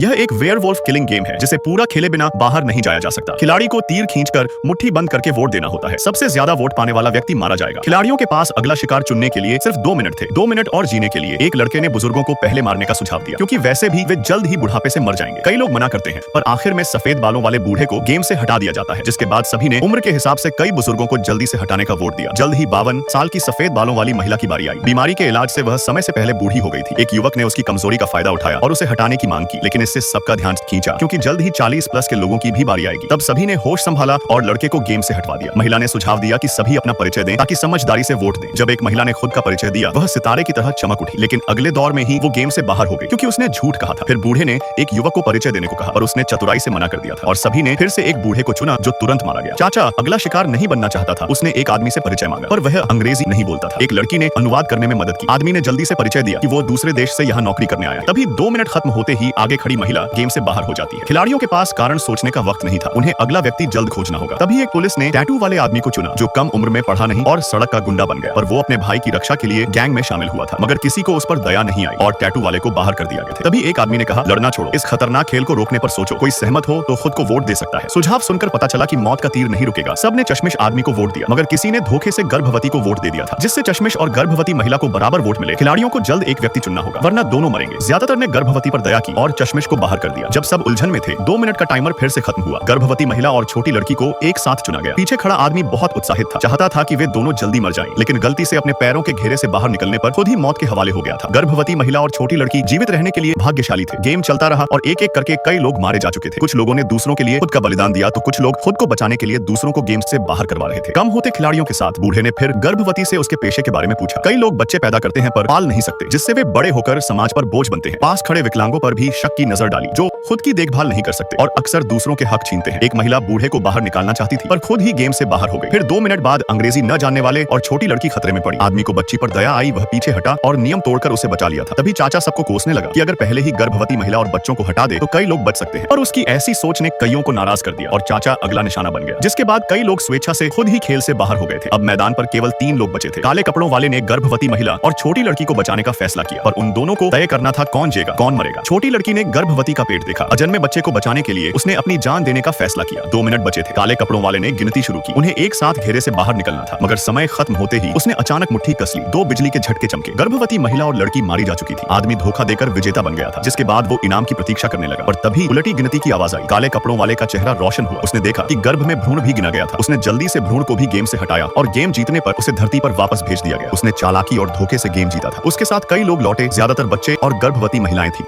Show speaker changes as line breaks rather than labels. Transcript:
यह एक werewolf killing game है जिसे पूरा खेले बिना बाहर नहीं जाया जा सकता। खिलाड़ी को तीर खींचकर मुट्ठी बंद करके वोट देना होता है। सबसे ज्यादा वोट पाने वाला व्यक्ति मारा जाएगा। खिलाड़ियों के पास अगला शिकार चुनने के लिए सिर्फ 2 मिनट थे। 2 मिनट और जीने के लिए एक लड़के ने बुजुर्गों को पहले मारने का सुझाव दिया, क्योंकि वैसे भी वे जल्द ही बुढ़ापे से मर जाएंगे। कई लोग मना करते हैं, पर आखिर में सफेद बालों वाले बूढ़े को गेम से हटा दिया जाता है, जिसके बाद सभी ने उम्र के हिसाब से कई बुजुर्गों को जल्दी से हटाने का वोट दिया। जल्द ही 52 साल की सफेद बालों वाली महिला की बारी आई। बीमारी के इलाज से वह समय से पहले बूढ़ी हो गई थी। एक युवक ने उसकी कमजोरी का फायदा उठाया और उसे हटाने की मांग की, लेकिन इससे सबका ध्यान खींचा, क्योंकि जल्द ही 40 प्लस के लोगों की भी बारी आएगी। तब सभी ने होश संभाला और लड़के को गेम से हटवा दिया। महिला ने सुझाव दिया कि सभी अपना परिचय दें ताकि समझदारी से वोट दें। जब एक महिला ने खुद का परिचय दिया, वह सितारे की तरह चमक उठी, लेकिन अगले दौर में ही वो गेम से बाहर हो गई, क्योंकि उसने झूठ कहा था। फिर बूढ़े ने एक युवक को परिचय देने को कहा, पर उसने चतुराई से मना कर दिया था और सभी ने फिर से एक बूढ़े को चुना जो तुरंत मारा गया। चाचा अगला शिकार नहीं बनना चाहता था। उसने एक आदमी से परिचय मांगा, पर वह अंग्रेजी नहीं बोलता था। एक लड़की ने अनुवाद करने में मदद की। आदमी ने जल्दी से परिचय दिया कि वो दूसरे देश से यहाँ नौकरी करने आया। तभी 2 मिनट खत्म होते ही आगे खड़ी महिला गेम से बाहर हो जाती है। खिलाड़ियों के पास कारण सोचने का वक्त नहीं था। उन्हें अगला व्यक्ति जल्द खोजना होगा। तभी एक पुलिस ने टैटू वाले आदमी को चुना, जो कम उम्र में पढ़ा नहीं और सड़क का गुंडा बन गया। पर वो अपने भाई की रक्षा के लिए गैंग में शामिल हुआ था, मगर किसी को उस पर दया नहीं आई और टैटू वाले को बाहर कर दिया गया था। तभी एक आदमी ने कहा, लड़ना छोड़ो, इस खतरनाक खेल को रोकने पर सोचो। कोई सहमत हो तो खुद को वोट दे सकता है। सुझाव सुनकर पता चला कि मौत का तीर नहीं रुकेगा। सबने चश्मिश आदमी को वोट दिया, मगर किसी ने धोखे से गर्भवती को वोट दे दिया था, जिससे चश्मिश और गर्भवती महिला को बराबर वोट मिले। खिलाड़ियों को जल्द एक व्यक्ति चुनना होगा, वरना दोनों मरेंगे। ज्यादातर ने गर्भवती पर दया की और चश्मिश को बाहर कर दिया। जब सब उलझन में थे, 2 मिनट का टाइमर फिर से खत्म हुआ। गर्भवती महिला और छोटी लड़की को एक साथ चुना गया। पीछे खड़ा आदमी बहुत उत्साहित था, चाहता था कि वे दोनों जल्दी मर जाएं, लेकिन गलती से अपने पैरों के घेरे से बाहर निकलने पर खुद ही मौत के हवाले हो गया था। गर्भवती महिला और छोटी लड़की जीवित रहने के लिए भाग्यशाली थे। गेम चलता रहा और एक एक करके कई लोग मारे जा चुके थे। कुछ लोगों ने दूसरों के लिए खुद का बलिदान दिया, तो कुछ लोग खुद को बचाने के लिए दूसरों को गेम से बाहर करवा रहे थे। कम होते खिलाड़ियों के साथ बूढ़े ने फिर गर्भवती से उसके पेशे के बारे में पूछा। कई लोग बच्चे पैदा करते हैं पर पाल नहीं सकते, जिससे वे बड़े होकर समाज पर बोझ बनते हैं। पास खड़े विकलांगों पर भी शक की नजर डाली, जो खुद की देखभाल नहीं कर सकते और अक्सर दूसरों के हक छीनते हैं। एक महिला बूढ़े को बाहर निकालना चाहती थी, पर खुद ही गेम से बाहर हो गई। फिर 2 मिनट बाद अंग्रेजी न जानने वाले और छोटी लड़की खतरे में पड़ी। आदमी को बच्ची पर दया आई, वह पीछे हटा और नियम तोड़कर उसे बचा लिया था। तभी चाचा सबको कोसने लगा कि अगर पहले ही गर्भवती महिला और बच्चों को हटा दे तो कई लोग बच सकते हैं, पर उसकी ऐसी सोच ने कईयों को नाराज कर दिया और चाचा अगला निशाना बन गया, जिसके बाद कई लोग स्वेच्छा से खुद ही खेल से बाहर हो गए थे। अब मैदान पर केवल 3 लोग बचे थे। काले कपड़ों वाले ने गर्भवती महिला और छोटी लड़की को बचाने का फैसला किया, पर उन दोनों को तय करना था कौन जेगा कौन मरेगा। छोटी लड़की ने गर्भवती का पेट देखा। अजन्मे बच्चे को बचाने के लिए उसने अपनी जान देने का फैसला किया। 2 मिनट बचे थे। काले कपड़ों वाले ने गिनती शुरू की। उन्हें एक साथ घेरे से बाहर निकलना था, मगर समय खत्म होते ही उसने अचानक मुट्ठी कस ली। 2 बिजली के झटके चमके। गर्भवती महिला और लड़की मारी जा चुकी थी। आदमी धोखा देकर विजेता बन गया था, जिसके बाद वो इनाम की प्रतीक्षा करने लगा। और तभी उलटी गिनती की आवाज आई। काले कपड़ों वाले का चेहरा रोशन हुआ। उसने देखा कि गर्भ में भ्रूण भी गिना गया था। उसने जल्दी से भ्रूण को भी गेम से हटाया और गेम जीतने पर उसे धरती पर वापस भेज दिया गया। उसने चालाकी और धोखे से गेम जीता था। उसके साथ कई लोग लौटे, ज्यादातर बच्चे और गर्भवती महिलाएं थी।